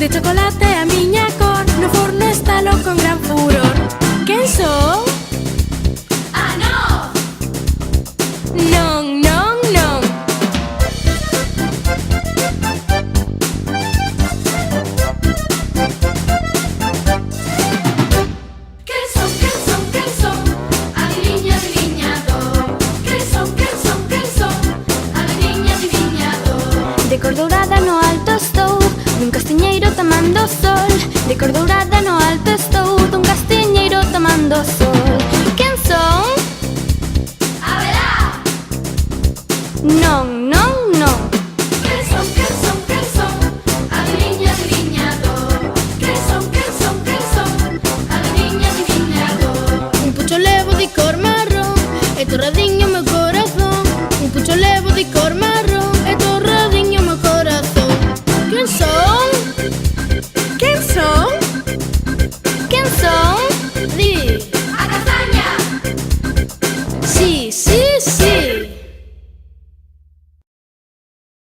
Que chocolate é a miña cor, no forno estalo con gran furor. Quen sou? A nós! Non, non, non. Quen son, quen son, quen son? Adiviña, adiviñador. Quen son, quen son, quen son? Adiviña, adiviñador. De cor dourada no alto estou, nun castiñeiro tamando sol. De cor dourada